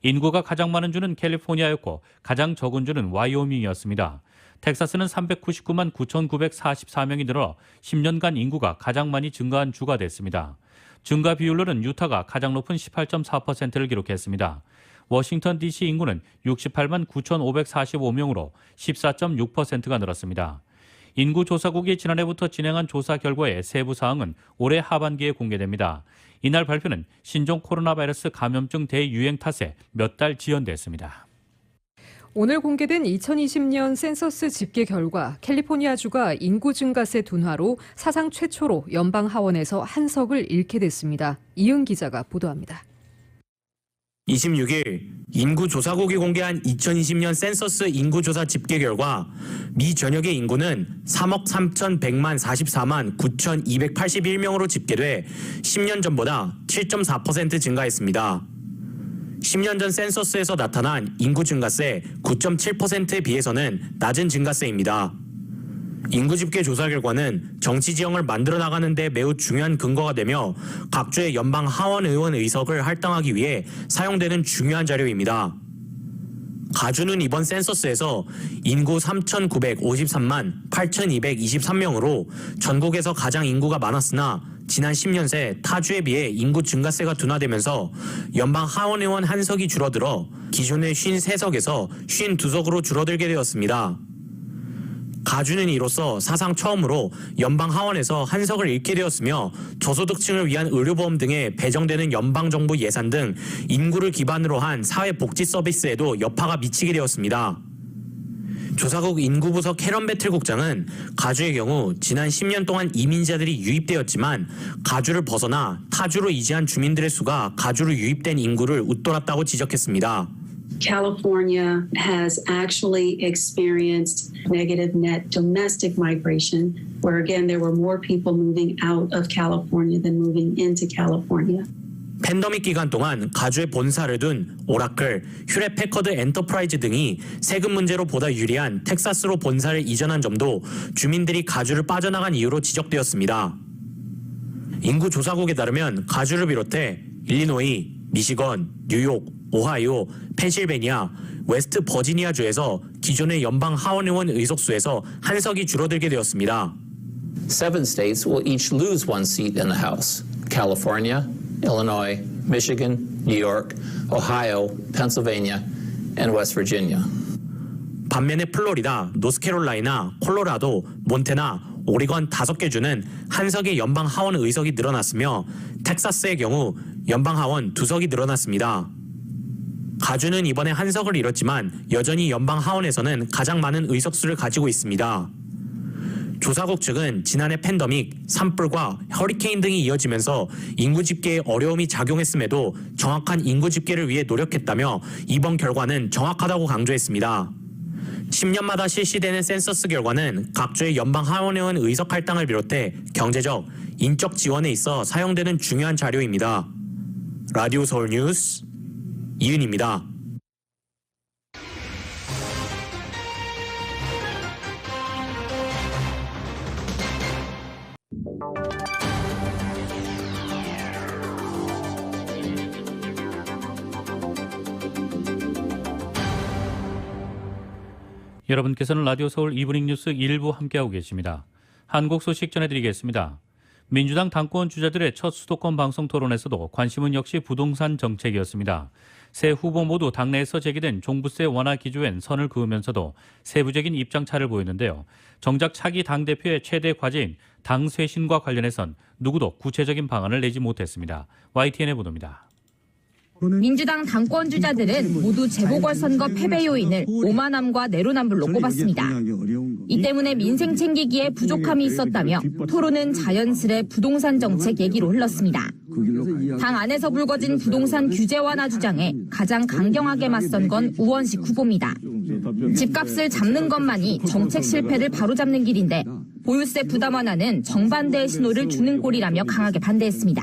인구가 가장 많은 주는 캘리포니아였고 가장 적은 주는 와이오밍이었습니다. 텍사스는 399만 9,944명이 늘어 10년간 인구가 가장 많이 증가한 주가 됐습니다. 증가 비율로는 유타가 가장 높은 18.4%를 기록했습니다. 워싱턴 DC 인구는 68만 9,545명으로 14.6%가 늘었습니다. 인구조사국이 지난해부터 진행한 조사 결과의 세부 사항은 올해 하반기에 공개됩니다. 이날 발표는 신종 코로나 바이러스 감염증 대유행 탓에 몇 달 지연됐습니다. 오늘 공개된 2020년 센서스 집계 결과 캘리포니아주가 인구 증가세 둔화로 사상 최초로 연방 하원에서 한 석을 잃게 됐습니다. 이은 기자가 보도합니다. 26일 인구조사국이 공개한 2020년 센서스 인구조사 집계 결과 미 전역의 인구는 3억 3,100만 44만 9,281명으로 집계돼 10년 전보다 7.4% 증가했습니다. 10년 전 센서스에서 나타난 인구 증가세 9.7%에 비해서는 낮은 증가세입니다. 인구 집계 조사 결과는 정치 지형을 만들어 나가는 데 매우 중요한 근거가 되며 각 주의 연방 하원 의원 의석을 할당하기 위해 사용되는 중요한 자료입니다. 가주는 이번 센서스에서 인구 3,953만 8,223명으로 전국에서 가장 인구가 많았으나 지난 10년 새 타주에 비해 인구 증가세가 둔화되면서 연방 하원 의원 한 석이 줄어들어 기존의 53석에서 52석으로 줄어들게 되었습니다. 가주는 이로써 사상 처음으로 연방 하원에서 한 석을 잃게 되었으며 저소득층을 위한 의료보험 등에 배정되는 연방정부 예산 등 인구를 기반으로 한 사회복지 서비스에도 여파가 미치게 되었습니다. 조사국 인구부서 캐런 배틀 국장은 가주의 경우 지난 10년 동안 이민자들이 유입되었지만 가주를 벗어나 타주로 이주한 주민들의 수가 가주로 유입된 인구를 웃돌았다고 지적했습니다. California has actually experienced negative net domestic migration, where again there were more people moving out of California than moving into California. 팬데믹 기간 동안 가주에 본사를 둔 오라클, 휴렛 패커드 엔터프라이즈 등이 세금 문제로 보다 유리한 텍사스로 본사를 이전한 점도 주민들이 가주를 빠져나간 이유로 지적되었습니다. 인구조사국에 따르면 가주를 비롯해 일리노이, 미시건, 뉴욕, 오하이오, 펜실베니아, 웨스트 버지니아주에서 기존의 연방 하원 의원 의석수에서 한 석이 줄어들게 되었습니다. 7 states will each lose one seat in the House. California, Illinois, Michigan, New York, Ohio, Pennsylvania, and West Virginia. 반면에 플로리다, 노스캐롤라이나, 콜로라도, 몬테나, 오리건 5개 주는 한 석의 연방 하원 의석이 늘어났으며 텍사스의 경우 연방 하원 2석이 늘어났습니다. 가주는 이번에 한 석을 잃었지만 여전히 연방 하원에서는 가장 많은 의석수를 가지고 있습니다. 조사국 측은 지난해 팬데믹, 산불과 허리케인 등이 이어지면서 인구 집계에 어려움이 작용했음에도 정확한 인구 집계를 위해 노력했다며 이번 결과는 정확하다고 강조했습니다. 10년마다 실시되는 센서스 결과는 각 주의 연방 하원의원 의석 할당을 비롯해 경제적, 인적 지원에 있어 사용되는 중요한 자료입니다. 라디오 서울 뉴스 이은입니다. 여러분께서는 라디오 서울 이브닝 뉴스 일부 함께하고 계십니다. 한국 소식 전해드리겠습니다. 민주당 당권 주자들의 첫 수도권 방송 토론에서도 관심은 역시 부동산 정책이었습니다. 세 후보 모두 당내에서 제기된 종부세 완화 기조엔 선을 그으면서도 세부적인 입장차를 보였는데요. 정작 차기 당대표의 최대 과제인 당 쇄신과 관련해선 누구도 구체적인 방안을 내지 못했습니다. YTN의 보도입니다. 민주당 당권 주자들은 모두 재보궐선거 패배 요인을 오만함과 내로남불로 꼽았습니다. 이 때문에 민생 챙기기에 부족함이 있었다며 토론은 자연스레 부동산 정책 얘기로 흘렀습니다. 당 안에서 불거진 부동산 규제 완화 주장에 가장 강경하게 맞선 건 우원식 후보입니다. 집값을 잡는 것만이 정책 실패를 바로잡는 길인데 보유세 부담 완화는 정반대의 신호를 주는 꼴이라며 강하게 반대했습니다.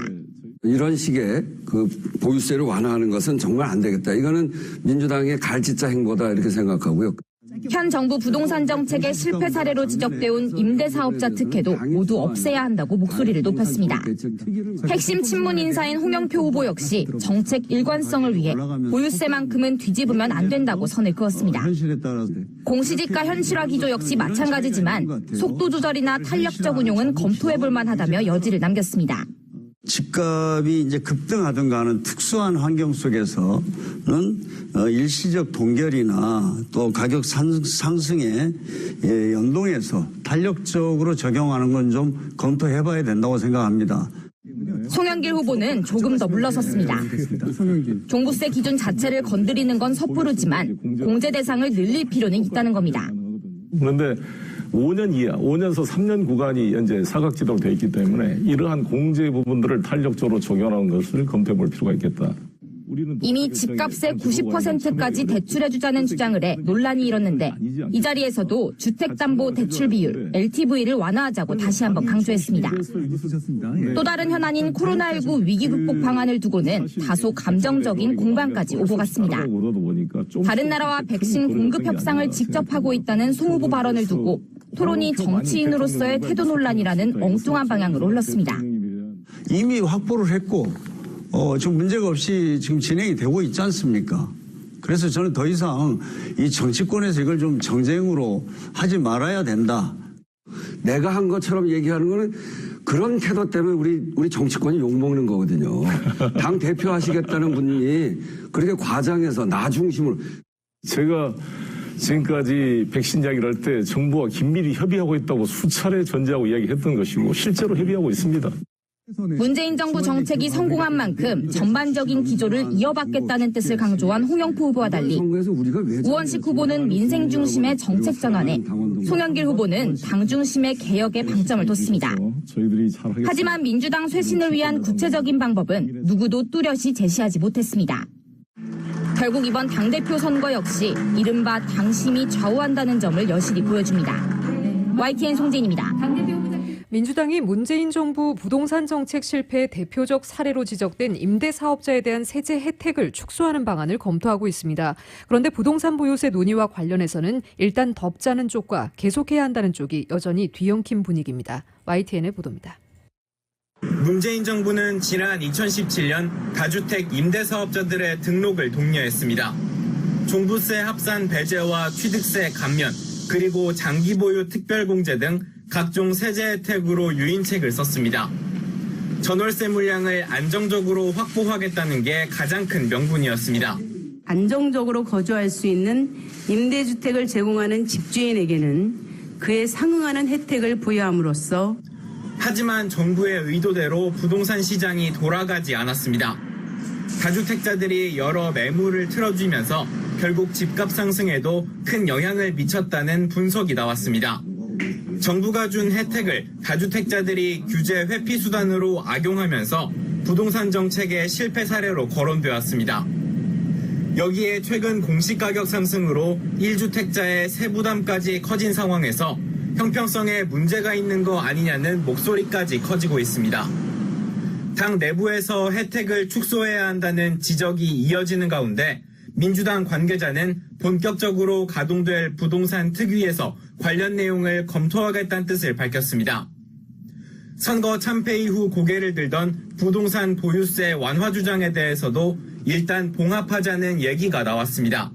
이런 식의 그 보유세를 완화하는 것은 정말 안 되겠다. 이거는 민주당의 갈짓자 행보다 이렇게 생각하고요. 현 정부 부동산 정책의 실패 사례로 지적돼온 임대사업자 특혜도 모두 없애야 한다고 목소리를 높였습니다. 핵심 친문 인사인 홍영표 후보 역시 정책 일관성을 위해 보유세만큼은 뒤집으면 안 된다고 선을 그었습니다. 공시지가 현실화 기조 역시 마찬가지지만 속도 조절이나 탄력적 운용은 검토해볼 만하다며 여지를 남겼습니다. 집값이 이제 급등하든가 하는 특수한 환경 속에서는 일시적 동결이나 또 가격 상승에 연동해서 탄력적으로 적용하는 건 좀 검토해봐야 된다고 생각합니다. 송영길 후보는 조금 더 물러섰습니다. 종부세 기준 자체를 건드리는 건 섣부르지만 공제 대상을 늘릴 필요는 있다는 겁니다. 그런데 5년 이하, 5년에서 3년 구간이 현재 사각지대로 되어 있기 때문에 이러한 공제 부분들을 탄력적으로 적용하는 것을 검토해 볼 필요가 있겠다. 이미 집값의 90%까지 대출해주자는 주장을 해 논란이 일었는데 이 자리에서도 주택담보대출 비율, LTV를 완화하자고 다시 한번 강조했습니다. 또 다른 현안인 코로나19 위기 극복 방안을 두고는 다소 감정적인 공방까지 오고 갔습니다. 다른 나라와 백신 공급 협상을 직접 하고 있다는 송 후보 발언을 두고 토론이 정치인으로서의 태도 논란이라는 엉뚱한 방향으로 흘렀습니다. 이미 확보를 했고 지금 문제가 없이 지금 진행이 되고 있지 않습니까? 그래서 저는 더 이상 이 정치권에서 이걸 좀 정쟁으로 하지 말아야 된다. 내가 한 것처럼 얘기하는 거는 그런 태도 때문에 우리 정치권이 욕먹는 거거든요. 당 대표 하시겠다는 분이 그렇게 과장해서 나 중심으로. 제가 지금까지 백신 이야기를 할 때 정부와 긴밀히 협의하고 있다고 수차례 전제하고 이야기했던 것이고 실제로 협의하고 있습니다. 문재인 정부 정책이 성공한 만큼 전반적인 기조를 이어받겠다는 뜻을 강조한 홍영표 후보와 달리 우원식 후보는 민생 중심의 정책 전환에 송영길 후보는 당 중심의 개혁에 방점을 뒀습니다. 하지만 민주당 쇄신을 위한 구체적인 방법은 누구도 뚜렷이 제시하지 못했습니다. 결국 이번 당대표 선거 역시 이른바 당심이 좌우한다는 점을 여실히 보여줍니다. YTN 송진입니다. 민주당이 문재인 정부 부동산 정책 실패의 대표적 사례로 지적된 임대사업자에 대한 세제 혜택을 축소하는 방안을 검토하고 있습니다. 그런데 부동산 보유세 논의와 관련해서는 일단 덮자는 쪽과 계속해야 한다는 쪽이 여전히 뒤엉킨 분위기입니다. YTN의 보도입니다. 문재인 정부는 지난 2017년 다주택 임대사업자들의 등록을 독려했습니다. 종부세 합산 배제와 취득세 감면, 그리고 장기 보유 특별공제 등 각종 세제 혜택으로 유인책을 썼습니다. 전월세 물량을 안정적으로 확보하겠다는 게 가장 큰 명분이었습니다. 안정적으로 거주할 수 있는 임대주택을 제공하는 집주인에게는 그에 상응하는 혜택을 부여함으로써 하지만 정부의 의도대로 부동산 시장이 돌아가지 않았습니다. 다주택자들이 여러 매물을 틀어주면서 결국 집값 상승에도 큰 영향을 미쳤다는 분석이 나왔습니다. 정부가 준 혜택을 다주택자들이 규제 회피 수단으로 악용하면서 부동산 정책의 실패 사례로 거론되었습니다. 여기에 최근 공시가격 상승으로 1주택자의 세부담까지 커진 상황에서 형평성에 문제가 있는 거 아니냐는 목소리까지 커지고 있습니다. 당 내부에서 혜택을 축소해야 한다는 지적이 이어지는 가운데 민주당 관계자는 본격적으로 가동될 부동산 특위에서 관련 내용을 검토하겠다는 뜻을 밝혔습니다. 선거 참패 이후 고개를 들던 부동산 보유세 완화 주장에 대해서도 일단 봉합하자는 얘기가 나왔습니다.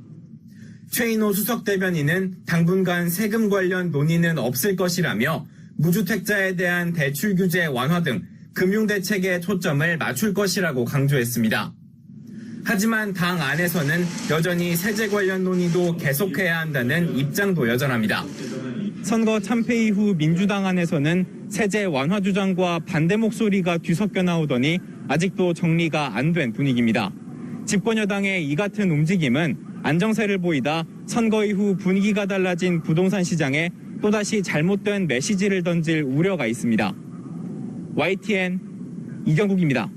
최인호 수석 대변인은 당분간 세금 관련 논의는 없을 것이라며 무주택자에 대한 대출 규제 완화 등 금융대책에 초점을 맞출 것이라고 강조했습니다. 하지만 당 안에서는 여전히 세제 관련 논의도 계속해야 한다는 입장도 여전합니다. 선거 참패 이후 민주당 안에서는 세제 완화 주장과 반대 목소리가 뒤섞여 나오더니 아직도 정리가 안 된 분위기입니다. 집권 여당의 이 같은 움직임은 안정세를 보이다 선거 이후 분위기가 달라진 부동산 시장에 또다시 잘못된 메시지를 던질 우려가 있습니다. YTN 이경국입니다.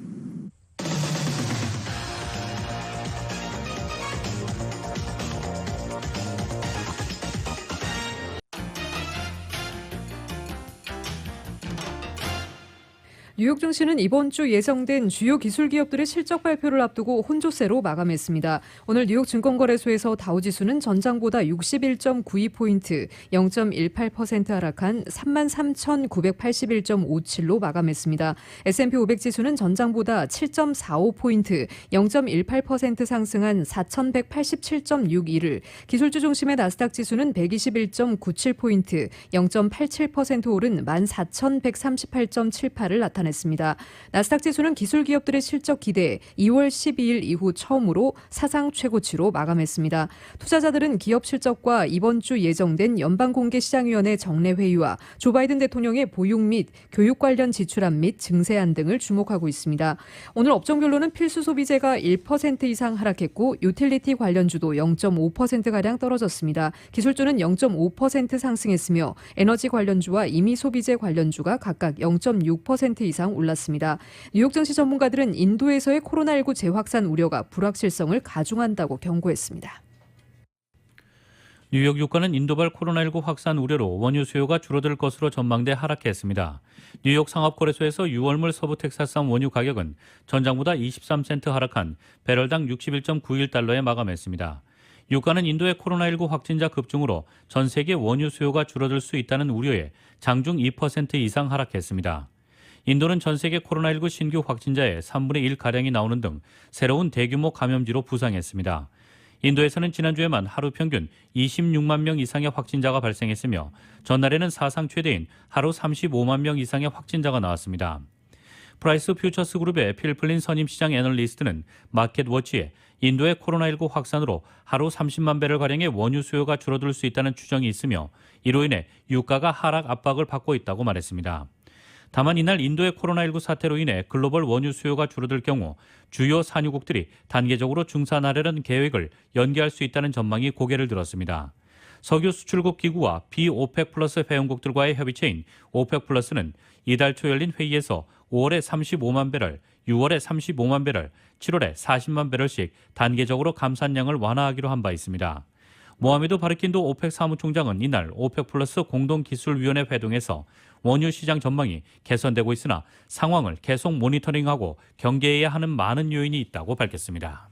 뉴욕 증시는 이번 주 예정된 주요 기술 기업들의 실적 발표를 앞두고 혼조세로 마감했습니다. 오늘 뉴욕 증권거래소에서 다우지수는 전장보다 61.92포인트, 0.18% 하락한 33,981.57로 마감했습니다. S&P 500지수는 전장보다 7.45포인트, 0.18% 상승한 4,187.61을, 기술주 중심의 나스닥 지수는 121.97포인트, 0.87% 오른 14,138.78을 나타냈습니다. 나스닥 지수는 기술 기업들의 실적 기대에 2월 12일 이후 처음으로 사상 최고치로 마감했습니다. 투자자들은 기업 실적과 이번 주 예정된 연방공개시장위원회 정례 회의와 조 바이든 대통령의 보육 및 교육 관련 지출안 및 증세안 등을 주목하고 있습니다. 오늘 업종별로는 필수 소비재가 1% 이상 하락했고 유틸리티 관련주도 0.5%가량 떨어졌습니다. 기술주는 0.5% 상승했으며 에너지 관련주와 임의 소비재 관련주가 각각 0.6% 이상 올랐습니다. 뉴욕 증시 전문가들은 인도에서의 코로나19 재확산 우려가 불확실성을 가중한다고 경고했습니다. 뉴욕 유가는 인도발 코로나19 확산 우려로 원유 수요가 줄어들 것으로 전망돼 하락했습니다. 뉴욕 상업거래소에서 6월물 서부 텍사스산 원유 가격은 전장보다 23센트 하락한 배럴당 61.91달러에 마감했습니다. 유가는 인도의 코로나19 확진자 급증으로 전 세계 원유 수요가 줄어들 수 있다는 우려에 장중 2% 이상 하락했습니다. 인도는 전 세계 코로나19 신규 확진자의 3분의 1가량이 나오는 등 새로운 대규모 감염지로 부상했습니다. 인도에서는 지난주에만 하루 평균 26만 명 이상의 확진자가 발생했으며 전날에는 사상 최대인 하루 35만 명 이상의 확진자가 나왔습니다. 프라이스 퓨처스 그룹의 필플린 선임시장 애널리스트는 마켓워치에 인도의 코로나19 확산으로 하루 30만 배럴가량의 원유 수요가 줄어들 수 있다는 추정이 있으며 이로 인해 유가가 하락 압박을 받고 있다고 말했습니다. 다만 이날 인도의 코로나19 사태로 인해 글로벌 원유 수요가 줄어들 경우 주요 산유국들이 단계적으로 중산하려는 계획을 연기할 수 있다는 전망이 고개를 들었습니다. 석유 수출국 기구와 비오펙 플러스 회원국들과의 협의체인 오펙 플러스는 이달 초 열린 회의에서 5월에 35만 배럴, 6월에 35만 배럴, 7월에 40만 배럴씩 단계적으로 감산량을 완화하기로 한 바 있습니다. 모하메드 바르킨도 오펙 사무총장은 이날 오펙 플러스 공동기술위원회 회동에서 원유 시장 전망이 개선되고 있으나 상황을 계속 모니터링하고 경계해야 하는 많은 요인이 있다고 밝혔습니다.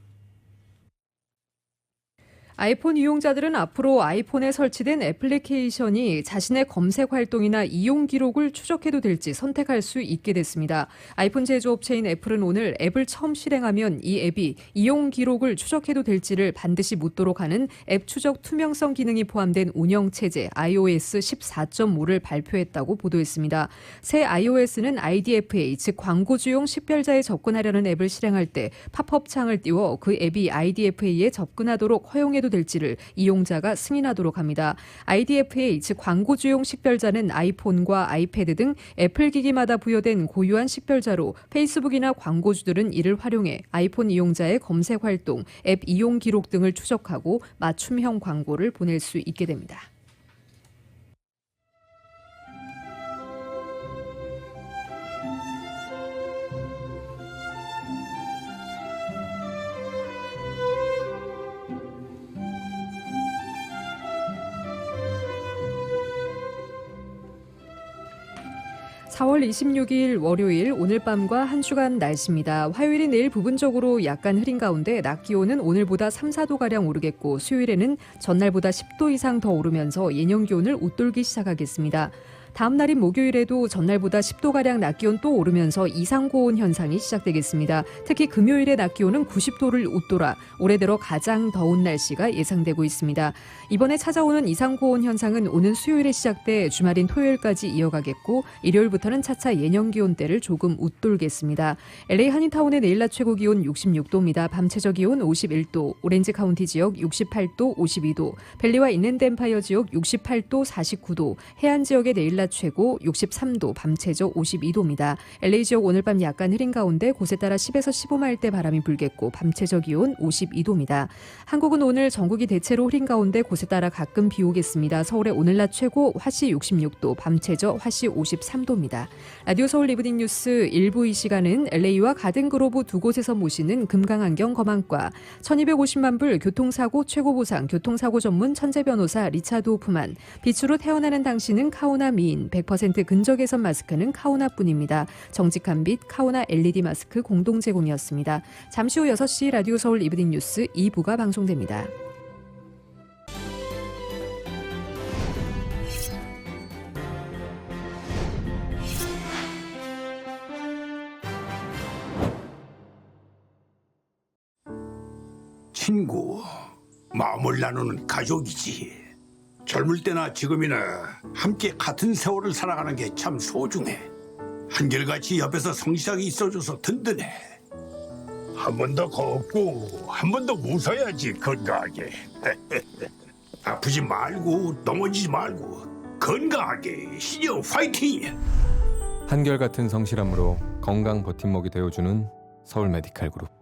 아이폰 이용자들은 앞으로 아이폰에 설치된 애플리케이션이 자신의 검색 활동이나 이용 기록을 추적해도 될지 선택할 수 있게 됐습니다. 아이폰 제조업체인 애플은 오늘 앱을 처음 실행하면 이 앱이 이용 기록을 추적해도 될지를 반드시 묻도록 하는 앱 추적 투명성 기능이 포함된 운영체제 iOS 14.5를 발표했다고 보도했습니다. 새 iOS는 IDFA, 즉 광고주용 식별자에 접근하려는 앱을 실행할 때 팝업 창을 띄워 그 앱이 IDFA에 접근하도록 허용해도 될지를 이용자가 승인하도록 합니다. IDFA, 즉 광고주용 식별자는 아이폰과 아이패드 등 애플 기기마다 부여된 고유한 식별자로 페이스북이나 광고주들은 이를 활용해 아이폰 이용자의 검색 활동, 앱 이용 기록 등을 추적하고 맞춤형 광고를 보낼 수 있게 됩니다. (4월 26일) 월요일 오늘 밤과 한 주간 날씨입니다. 화요일이 내일 부분적으로 약간 흐린 가운데 낮 기온은 오늘보다 3, 4도가량 오르겠고 수요일에는 전날보다 10도 이상 더 오르면서 예년 기온을 웃돌기 시작하겠습니다. 다음 날인 목요일에도 전날보다 10도가량 낮 기온 또 오르면서 이상고온 현상이 시작되겠습니다. 특히 금요일의 낮 기온은 90도를 웃돌아 올해 들어 가장 더운 날씨가 예상되고 있습니다. 이번에 찾아오는 이상고온 현상은 오는 수요일에 시작돼 주말인 토요일까지 이어가겠고 일요일부터는 차차 예년 기온대를 조금 웃돌겠습니다. LA 한인타운의 내일 낮 최고 기온 66도입니다. 밤 최저 기온 51도, 오렌지 카운티 지역 68도, 52도, 벨리와 인랜드 엠파이어 지역 68도, 49도, 해안 지역의 내일 낮 최고 63도, 밤 최저 52도입니다. LA 지역 오늘 밤 약간 흐린 가운데 곳에 따라 10에서 15마일대 바람이 불겠고 밤 최저 기온 52도입니다. 한국은 오늘 전국이 대체로 흐린 가운데 곳에 따라 가끔 비 오겠습니다. 서울의 오늘 낮 최고 화씨 66도, 밤 최저 화씨 53도입니다. 라디오 서울 이브닝 뉴스 1부 이 시간은 LA와 가든그로브 두 곳에서 모시는 금강안경 검안과 1250만 불 교통사고 최고보상 교통사고 전문 천재변호사 리차드 호프만, 빛으로 태어나는 당신은 카오나 미인, 100% 근적외선 마스크는 카오나뿐입니다. 정직한 빛 카오나 LED 마스크 공동 제공이었습니다. 잠시 후 6시 라디오 서울 이브닝 뉴스 2부가 방송됩니다. 친구, 마음을 나누는 가족이지. 젊을 때나 지금이나 함께 같은 세월을 살아가는 게 참 소중해. 한결같이 옆에서 성실하게 있어줘서 든든해. 한 번 더 걷고 한 번 더 웃어야지 건강하게. 아프지 말고 넘어지지 말고 건강하게 신영 화이팅! 한결같은 성실함으로 건강 버팀목이 되어주는 서울 메디칼 그룹.